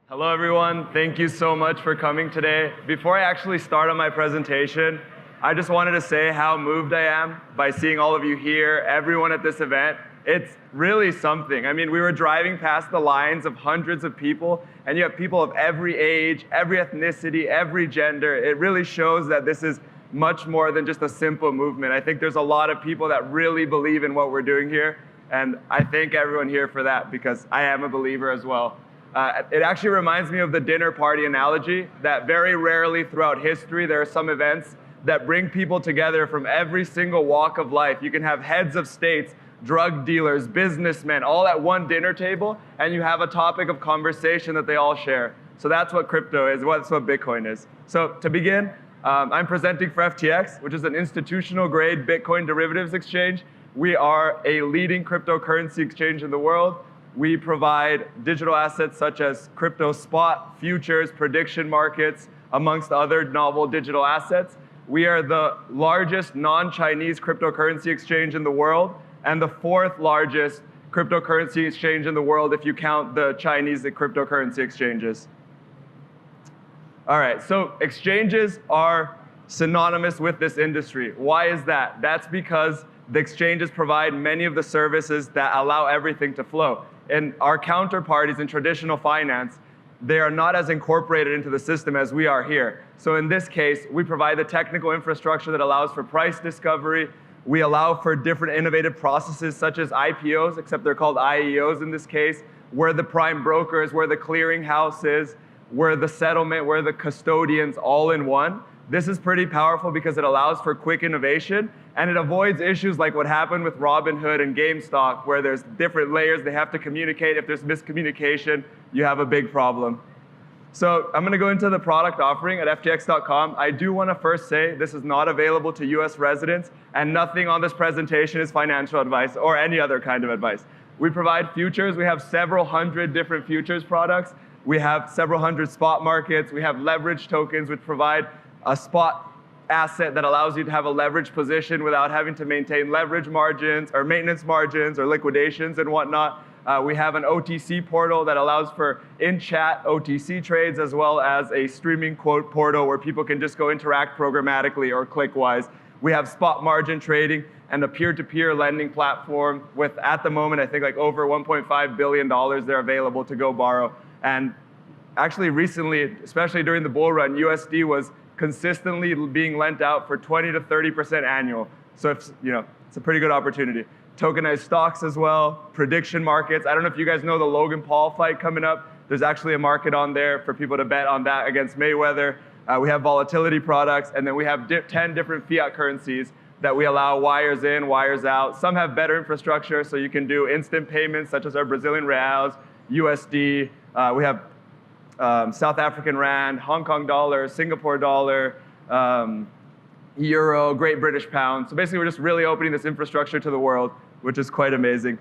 Hello everyone, thank you so much for coming today. Before I actually start on my presentation, I just wanted to say how moved I am by seeing all of you here, everyone at this event. It's really something. I mean, we were driving past the lines of hundreds of people, and you have people of every age, every ethnicity, every gender. It really shows that this is much more than just a simple movement. I think there's a lot of people that really believe in what we're doing here, and I thank everyone here for that because I am a believer as well. It actually reminds me of the dinner party analogy that very rarely throughout history there are some events that bring people together from every single walk of life. You can have heads of states, drug dealers, businessmen, all at one dinner table, and you have a topic of conversation that they all share. So that's what crypto is, that's what Bitcoin is. So to begin, I'm presenting for FTX, which is an institutional grade Bitcoin derivatives exchange. We are a leading cryptocurrency exchange in the world. We provide digital assets such as crypto spot, futures, prediction markets, amongst other novel digital assets. We are the largest non-Chinese cryptocurrency exchange in the world and the fourth largest cryptocurrency exchange in the world if you count the Chinese cryptocurrency exchanges. All right, so exchanges are synonymous with this industry. Why is that? That's because the exchanges provide many of the services that allow everything to flow. And our counterparties in traditional finance, they are not as incorporated into the system as we are here. So in this case, we provide the technical infrastructure that allows for price discovery. We allow for different innovative processes such as IPOs, except they're called IEOs in this case. We're the prime brokers, we're the clearinghouse is, we're the settlement, we're the custodians all in one. This is pretty powerful because it allows for quick innovation and it avoids issues like what happened with Robinhood and GameStop where there's different layers they have to communicate. If there's miscommunication, you have a big problem. So I'm going to go into the product offering at ftx.com. I do want to first say this is not available to US residents and nothing on this presentation is financial advice or any other kind of advice. We provide futures. We have several hundred different futures products. We have several hundred spot markets. We have leverage tokens which provide a spot asset that allows you to have a leverage position without having to maintain leverage margins or maintenance margins or liquidations and whatnot. We have an OTC portal that allows for in-chat OTC trades as well as a streaming quote portal where people can just go interact programmatically or click-wise. We have spot margin trading and a peer-to-peer lending platform with, at the moment, I think like over $1.5 billion they're available to go borrow. And actually recently, especially during the bull run, USD was consistently being lent out for 20 to 30% annual. So it's a pretty good opportunity. Tokenized stocks as well, prediction markets. I don't know if you guys know the Logan Paul fight coming up. There's actually a market on there for people to bet on that against Mayweather. We have volatility products, and then we have 10 different fiat currencies that we allow wires in, wires out. Some have better infrastructure, so you can do instant payments such as our Brazilian reals, USD. We have South African rand, Hong Kong dollar, Singapore dollar, euro, Great British pound. So basically, we're just really opening this infrastructure to the world, which is quite amazing.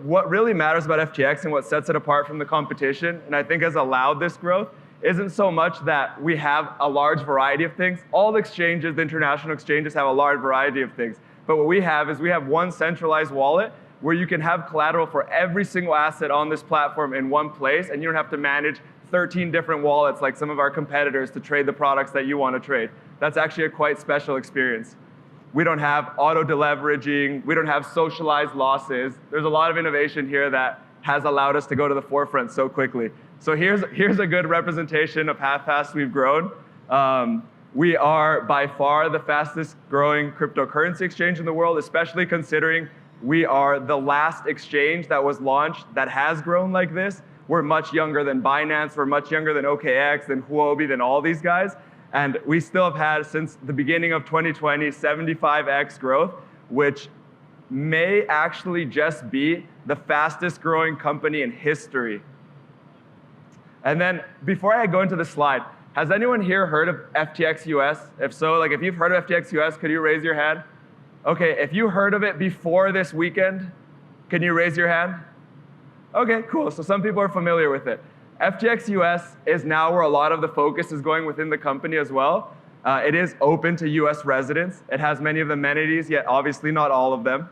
What really matters about FTX and what sets it apart from the competition, and I think has allowed this growth, isn't so much that we have a large variety of things. All the exchanges, the international exchanges, have a large variety of things. But what we have is we have one centralized wallet where you can have collateral for every single asset on this platform in one place, and you don't have to manage 13 different wallets like some of our competitors to trade the products that you want to trade. That's actually a quite special experience. We don't have auto deleveraging. We don't have socialized losses. There's a lot of innovation here that has allowed us to go to the forefront so quickly. So here's a good representation of how fast we've grown. We are by far the fastest growing cryptocurrency exchange in the world, especially considering we are the last exchange that was launched that has grown like this. We're much younger than Binance, we're much younger than OKX, than Huobi, than all these guys. And we still have had, since the beginning of 2020, 75x growth, which may actually just be the fastest growing company in history. And then, before I go into the slide, has anyone here heard of FTX US? If so, if you've heard of FTX US, could you raise your hand? Okay, if you heard of it before this weekend, can you raise your hand? Okay, cool. So some people are familiar with it. FTX US is now where a lot of the focus is going within the company as well. It is open to US residents. It has many of the amenities, yet obviously not all of them.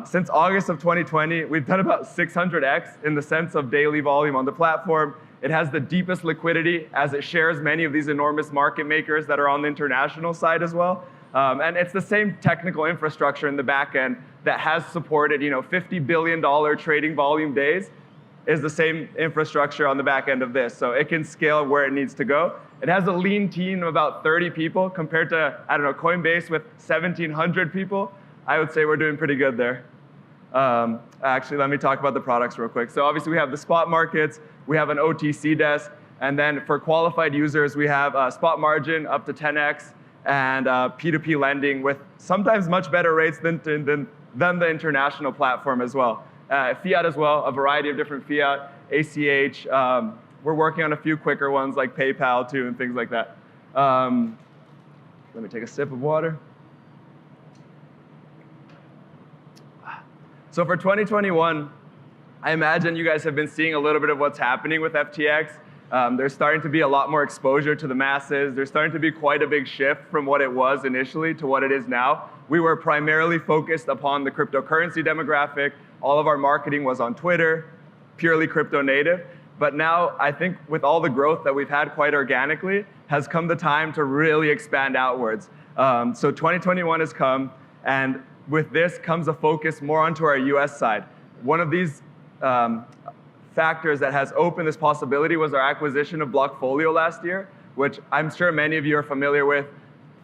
Since August of 2020, we've done about 600x in the sense of daily volume on the platform. It has the deepest liquidity as it shares many of these enormous market makers that are on the international side as well. And it's the same technical infrastructure in the back end that has supported, $50 billion trading volume days is the same infrastructure on the back end of this. So it can scale where it needs to go. It has a lean team of about 30 people compared to, Coinbase with 1,700 people. I would say we're doing pretty good there. Actually, let me talk about the products real quick. So obviously we have the spot markets, we have an OTC desk, and then for qualified users, we have spot margin up to 10x and P2P lending with sometimes much better rates than the international platform as well. Fiat as well, a variety of different fiat, ACH. We're working on a few quicker ones like PayPal too and things like that. Let me take a sip of water. So for 2021, I imagine you guys have been seeing a little bit of what's happening with FTX. There's starting to be a lot more exposure to the masses. There's starting to be quite a big shift from what it was initially to what it is now. We were primarily focused upon the cryptocurrency demographic. All of our marketing was on Twitter, purely crypto native. But now I think with all the growth that we've had quite organically, has come the time to really expand outwards. So 2021 has come, and with this comes a focus more onto our US side. One of these factors that has opened this possibility was our acquisition of Blockfolio last year, which I'm sure many of you are familiar with.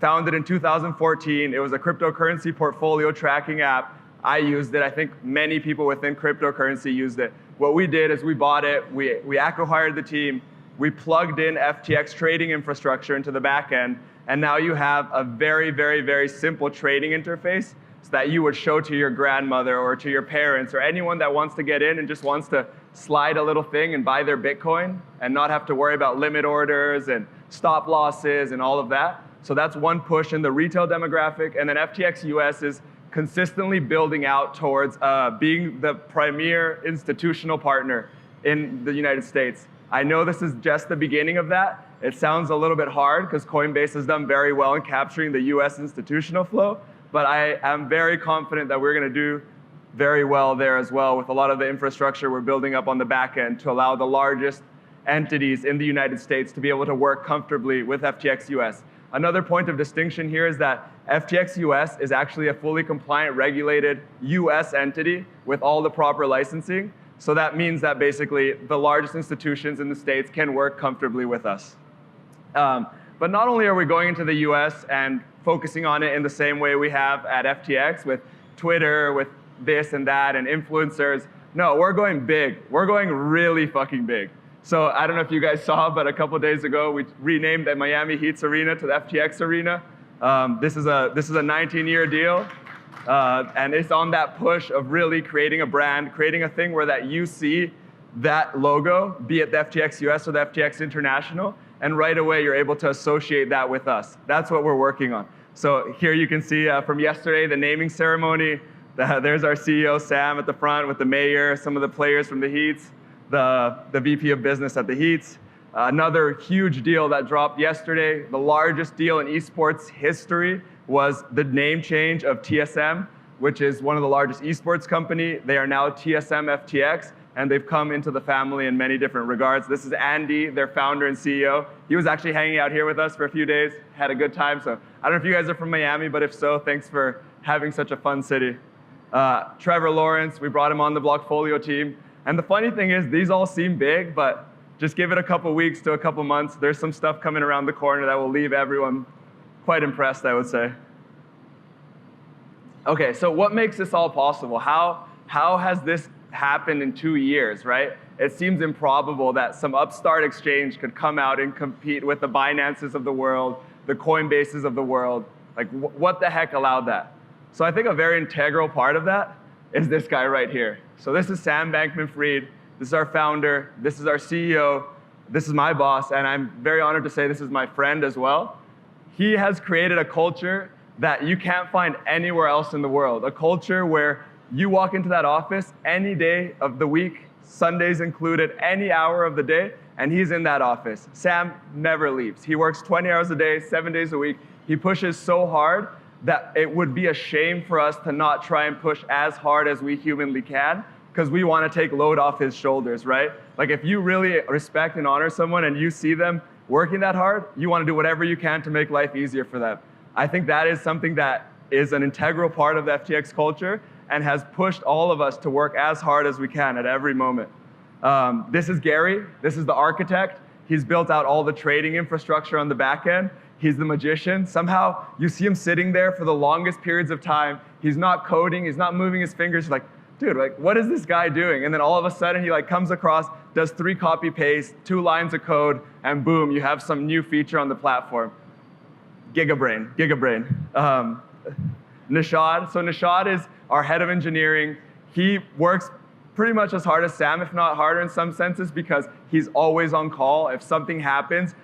Founded in 2014, it was a cryptocurrency portfolio tracking app. I used it. I think many people within cryptocurrency used it. What we did is we bought it, we acqui-hired the team, we plugged in FTX trading infrastructure into the back end, and now you have a very, very, very simple trading interface so that you would show to your grandmother or to your parents or anyone that wants to get in and just wants to slide a little thing and buy their Bitcoin and not have to worry about limit orders and stop losses and all of that. So that's one push in the retail demographic. And then FTX US is consistently building out towards being the premier institutional partner in the United States. I know this is just the beginning of that. It sounds a little bit hard because Coinbase has done very well in capturing the US institutional flow, but I am very confident that we're going to do very well there as well with a lot of the infrastructure we're building up on the back end to allow the largest entities in the United States to be able to work comfortably with FTX US. Another point of distinction here is that FTX US is actually a fully compliant, regulated US entity with all the proper licensing. So that means that basically the largest institutions in the States can work comfortably with us. But not only are we going into the US and focusing on it in the same way we have at FTX with Twitter, with this and that, and influencers. No, we're going big. We're going really fucking big. So I don't know if you guys saw, but a couple days ago, we renamed the Miami Heat's arena to the FTX Arena. This is a 19-year deal. And it's on that push of really creating a brand, creating a thing where that you see that logo, be it the FTX US or the FTX International, and right away you're able to associate that with us. That's what we're working on. So here you can see from yesterday, the naming ceremony. There's our CEO, Sam, at the front with the mayor, some of the players from the Heats, the VP of business at the Heats. Another huge deal that dropped yesterday, the largest deal in esports history, was the name change of TSM, which is one of the largest esports company. They are now TSM FTX, and they've come into the family in many different regards. This is Andy, their founder and CEO. He was actually hanging out here with us for a few days, had a good time. So I don't know if you guys are from Miami, but if so, thanks for having such a fun city. Trevor Lawrence, we brought him on the Blockfolio team. And the funny thing is, these all seem big, but just give it a couple weeks to a couple months. There's some stuff coming around the corner that will leave everyone quite impressed, I would say. Okay, so what makes this all possible? How has this happened in 2 years, right? It seems improbable that some upstart exchange could come out and compete with the Binances of the world, the Coinbases of the world. Like, what the heck allowed that? So I think a very integral part of that is this guy right here. So this is Sam Bankman-Fried. This is our founder. This is our CEO. This is my boss, and I'm very honored to say this is my friend as well. He has created a culture that you can't find anywhere else in the world, a culture where you walk into that office any day of the week, Sundays included, any hour of the day, and he's in that office. Sam never leaves. He works 20 hours a day, 7 days a week. He pushes so hard that it would be a shame for us to not try and push as hard as we humanly can, because we want to take load off his shoulders, right? Like if you really respect and honor someone and you see them working that hard, you want to do whatever you can to make life easier for them. I think that is something that is an integral part of the FTX culture and has pushed all of us to work as hard as we can at every moment. This is Gary. This is the architect. He's built out all the trading infrastructure on the back end. He's the magician. Somehow you see him sitting there for the longest periods of time. He's not coding. He's not moving his fingers. You're like, dude, like, what is this guy doing? And then all of a sudden he like comes across, does 3 copy paste, 2 lines of code, and boom, you have some new feature on the platform. Gigabrain. Nishad. So Nishad is our head of engineering. He works pretty much as hard as Sam, if not harder in some senses, because he's always on call. If something happens,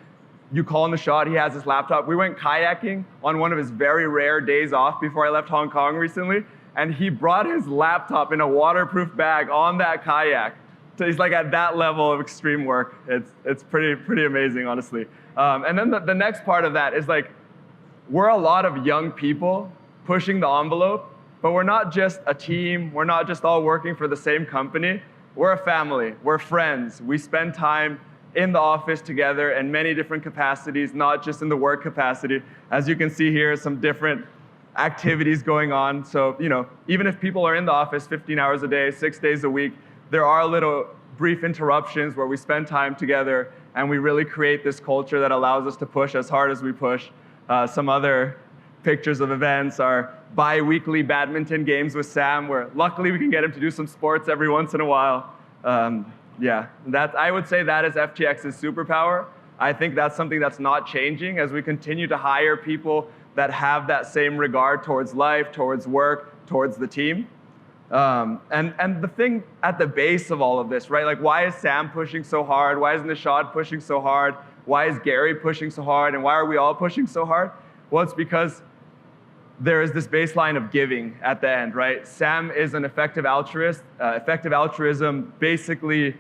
you call Nishad, he has his laptop. We went kayaking on one of his very rare days off before I left Hong Kong recently, and he brought his laptop in a waterproof bag on that kayak. So he's like at that level of extreme work. It's pretty amazing, honestly. And then the next part of that is like, we're a lot of young people pushing the envelope, but we're not just a team. We're not just all working for the same company. We're a family. We're friends. We spend time in the office together in many different capacities, not just in the work capacity. As you can see here, some different activities going on. So, even if people are in the office 15 hours a day, 6 days a week, there are little brief interruptions where we spend time together and we really create this culture that allows us to push as hard as we push. Some other pictures of events are bi-weekly badminton games with Sam, where luckily we can get him to do some sports every once in a while. Yeah, I would say that is FTX's superpower. I think that's something that's not changing as we continue to hire people that have that same regard towards life, towards work, towards the team. And the thing at the base of all of this, right? Like, why is Sam pushing so hard? Why is Nishad pushing so hard? Why is Gary pushing so hard? And why are we all pushing so hard? Well, it's because there is this baseline of giving at the end, right? Sam is an effective altruist. Effective altruism, basically,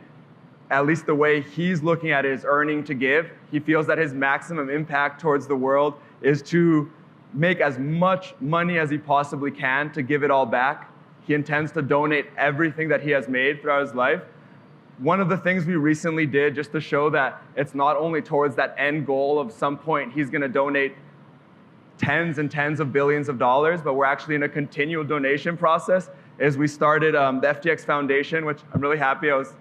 at least the way he's looking at it, is earning to give. He feels that his maximum impact towards the world is to make as much money as he possibly can to give it all back. He intends to donate everything that he has made throughout his life. One of the things we recently did, just to show that it's not only towards that end goal of some point he's going to donate tens and tens of billions of dollars, but we're actually in a continual donation process, is we started the FTX Foundation, which I'm really happy I was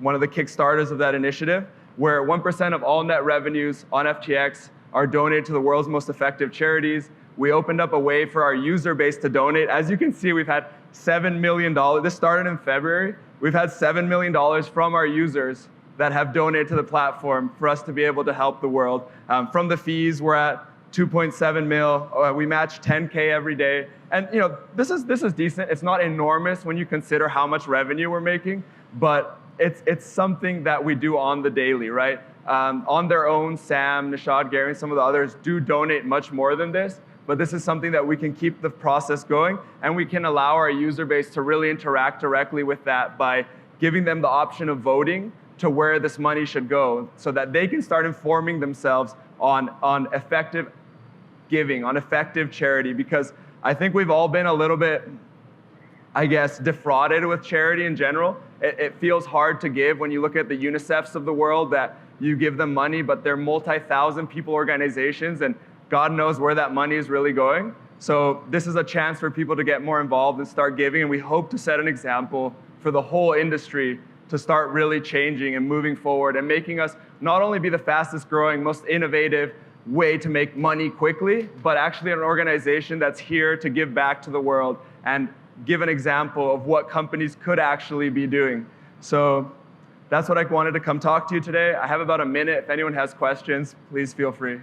one of the kickstarters of that initiative, where 1% of all net revenues on FTX are donated to the world's most effective charities. We opened up a way for our user base to donate. As you can see, we've had $7 million. This started in February. We've had $7 million from our users that have donated to the platform for us to be able to help the world. From the fees, we're at 2.7 mil. We match 10K every day. And this is decent. It's not enormous when you consider how much revenue we're making, but it's something that we do on the daily, right? On their own, Sam, Nishad, Gary, and some of the others do donate much more than this, but this is something that we can keep the process going, and we can allow our user base to really interact directly with that by giving them the option of voting to where this money should go, so that they can start informing themselves on effective giving, on effective charity, because I think we've all been a little bit, I guess, defrauded with charity in general. It feels hard to give when you look at the UNICEFs of the world, that you give them money, but they're multi-thousand people organizations, and God knows where that money is really going. So this is a chance for people to get more involved and start giving, and we hope to set an example for the whole industry to start really changing and moving forward and making us not only be the fastest growing, most innovative way to make money quickly, but actually an organization that's here to give back to the world and give an example of what companies could actually be doing. So that's what I wanted to come talk to you today. I have about a minute. If anyone has questions, please feel free. Is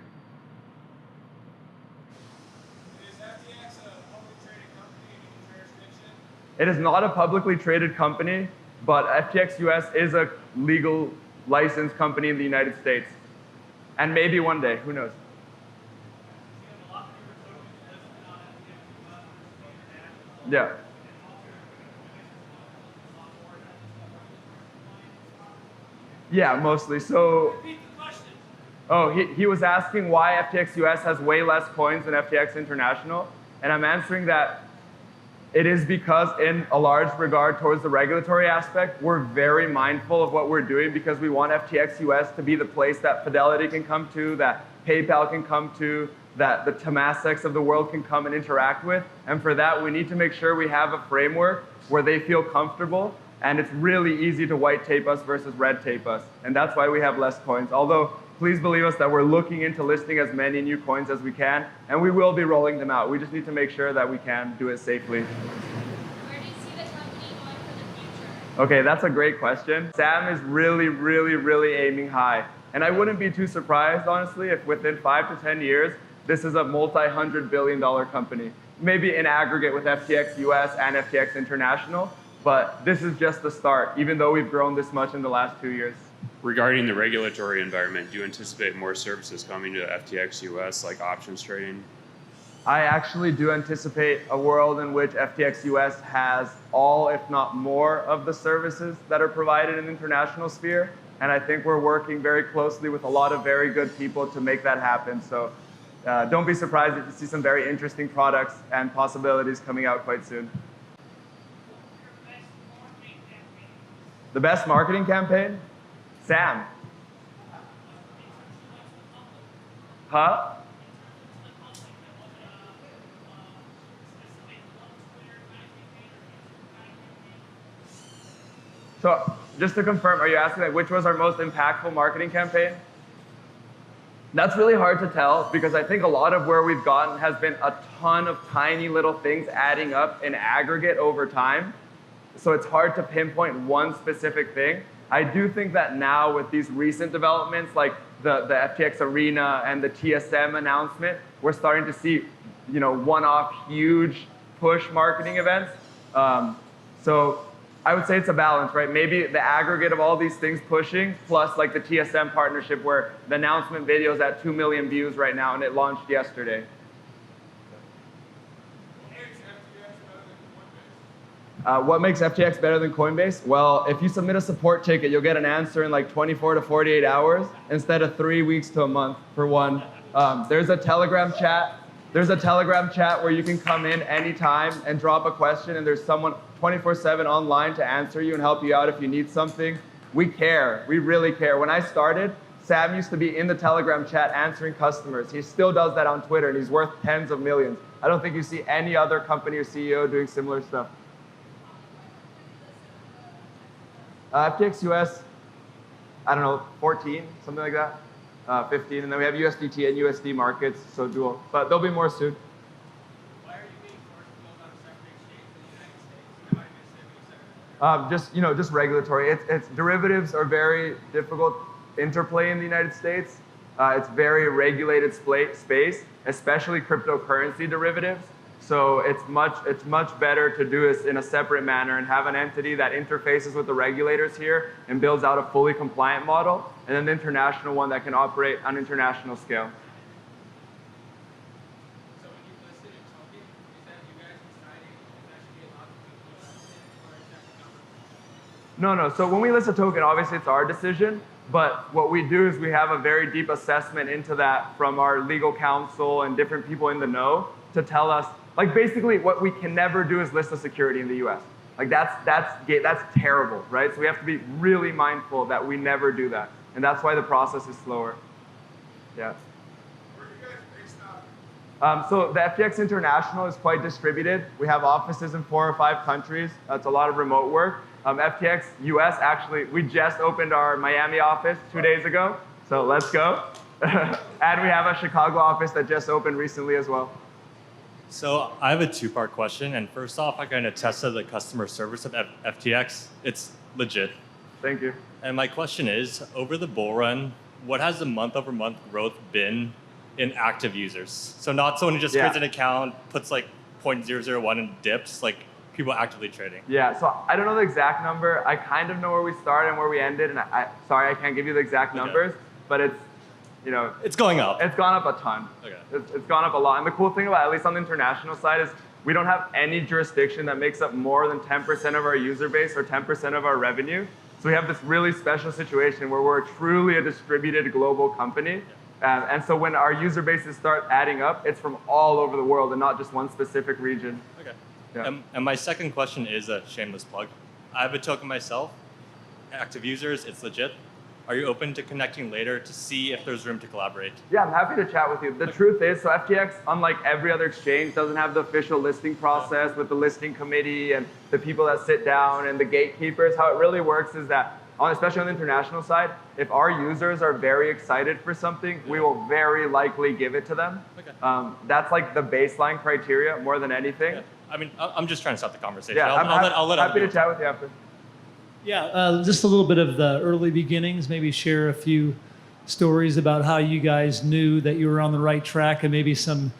FTX a publicly traded company in any jurisdiction? It is not a publicly traded company, but FTX US is a legal licensed company in the United States. And maybe one day, who knows? Yeah. Yeah, mostly. So, oh, he was asking why FTX US has way less coins than FTX International. And I'm answering that it is because in a large regard towards the regulatory aspect, we're very mindful of what we're doing because we want FTX US to be the place that Fidelity can come to, that PayPal can come to, that the Temaseks of the world can come and interact with. And for that, we need to make sure we have a framework where they feel comfortable, and it's really easy to white tape us versus red tape us. And that's why we have less coins. Although, please believe us that we're looking into listing as many new coins as we can, and we will be rolling them out. We just need to make sure that we can do it safely. Where do you see the company going for the future? Okay, that's a great question. Sam is really aiming high. And I wouldn't be too surprised, honestly, if within 5 to 10 years, this is a multi-$100 billion company. Maybe in aggregate with FTX US and FTX International, but this is just the start, even though we've grown this much in the last 2 years. Regarding the regulatory environment, do you anticipate more services coming to FTX US, like options trading? I actually do anticipate a world in which FTX US has all, if not more, of the services that are provided in the international sphere. And I think we're working very closely with a lot of very good people to make that happen. So don't be surprised if you see some very interesting products and possibilities coming out quite soon. The best marketing campaign? Sam. Huh? So just to confirm, are you asking like which was our most impactful marketing campaign? That's really hard to tell because I think a lot of where we've gotten has been a ton of tiny little things adding up in aggregate over time. So it's hard to pinpoint one specific thing. I do think that now with these recent developments like the FTX Arena and the TSM announcement, we're starting to see, one-off huge push marketing events. So I would say it's a balance, right? Maybe the aggregate of all these things pushing, plus like the TSM partnership where the announcement video is at 2 million views right now and it launched yesterday. What makes FTX better than Coinbase? Well, if you submit a support ticket, you'll get an answer in like 24 to 48 hours instead of 3 weeks to a month for one. There's a Telegram chat. There's a Telegram chat where you can come in anytime and drop a question, and there's someone 24/7 online to answer you and help you out if you need something. We care. We really care. When I started, Sam used to be in the Telegram chat answering customers. He still does that on Twitter, and he's worth tens of millions. I don't think you see any other company or CEO doing similar stuff. FTX US, I don't know, 14, something like that. 15, and then we have USDT and USD markets, so dual. But there'll be more soon. Why are you being forced to build on a separate exchange in the United States? Why miss it? Just regulatory. It's derivatives are very difficult interplay in the United States. It's very regulated space, especially cryptocurrency derivatives. So it's much better to do this in a separate manner and have an entity that interfaces with the regulators here and builds out a fully compliant model, and then the international one that can operate on an international scale. So when you listed a token, is that you guys deciding if that should be allowed to be listed, or is that the government? No. So when we list a token, obviously it's our decision. But what we do is we have a very deep assessment into that from our legal counsel and different people in the know to tell us, like basically what we can never do is list a security in the US. Like that's terrible, right? So we have to be really mindful that we never do that. And that's why the process is slower. Yeah. Where are you guys based out of? So the FTX International is quite distributed. We have offices in 4 or 5 countries. That's a lot of remote work. FTX US, actually, we just opened our Miami office 2 days ago. So let's go. And we have a Chicago office that just opened recently as well. So I have a 2-part question. And first off, I can attest to the customer service of FTX. It's legit. Thank you. And my question is, over the bull run, what has the month-over-month growth been in active users? So not someone who just creates an account, puts like 0.001 and dips, like people actively trading. Yeah, so I don't know the exact number. I kind of know where we started and where we ended, and sorry, I can't give you the exact numbers, but it's, it's going up. It's gone up a ton. Okay. It's gone up a lot. And the cool thing about, at least on the international side, is we don't have any jurisdiction that makes up more than 10% of our user base or 10% of our revenue. So we have this really special situation where we're truly a distributed global company. And so when our user bases start adding up, it's from all over the world and not just one specific region. Okay. Yeah. And my second question is a shameless plug. I have a token myself. Active users, it's legit. Are you open to connecting later to see if there's room to collaborate? Yeah, I'm happy to chat with you. The truth is, so FTX, unlike every other exchange, doesn't have the official listing process with the listing committee and the people that sit down and the gatekeepers. How it really works is that, especially on the international side, if our users are very excited for something, we will very likely give it to them. Okay. That's like the baseline criteria more than anything. Yeah. I mean, I'm just trying to start the conversation. Yeah, I'll let happy to other chat with you after. Yeah, just a little bit of the early beginnings, maybe share a few stories about how you guys knew that you were on the right track and maybe some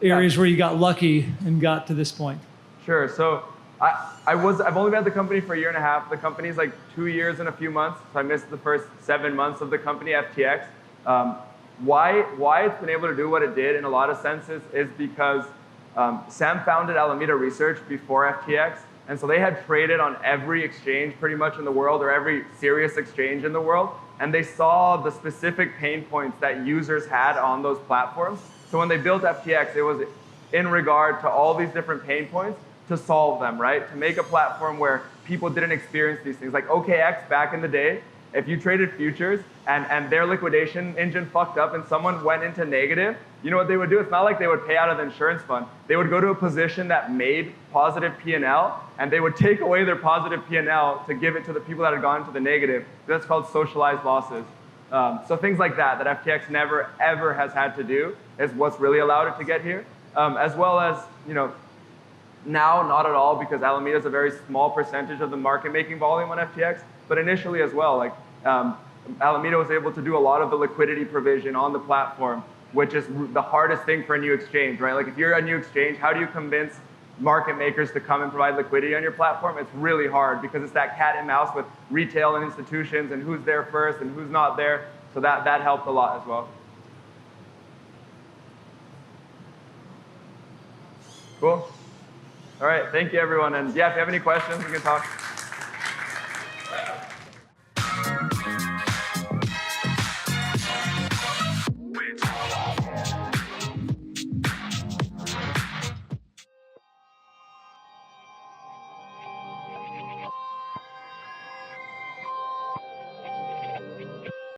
areas where you got lucky and got to this point. Sure. So I've only been at the company for a year and a half. The company's like 2 years and a few months. So I missed the first 7 months of the company, FTX. Why it's been able to do what it did in a lot of senses is because Sam founded Alameda Research before FTX. And so they had traded on every exchange pretty much in the world, or every serious exchange in the world. And they saw the specific pain points that users had on those platforms. So when they built FTX, it was in regard to all these different pain points to solve them, right? To make a platform where people didn't experience these things. Like OKX back in the day, if you traded futures and their liquidation engine fucked up and someone went into negative, you know what they would do? It's not like they would pay out of the insurance fund. They would go to a position that made positive P&L, and they would take away their positive P&L to give it to the people that had gone into the negative. That's called socialized losses. So things like that FTX never, ever has had to do is what's really allowed it to get here. As well as, now not at all, because Alameda is a very small percentage of the market making volume on FTX, but initially as well, like Alameda was able to do a lot of the liquidity provision on the platform, which is the hardest thing for a new exchange, right? Like if you're a new exchange, how do you convince market makers to come and provide liquidity on your platform? It's really hard because it's that cat and mouse with retail and institutions and who's there first and who's not there. So that helped a lot as well. Cool. All right, thank you everyone. And yeah, if you have any questions, we can talk.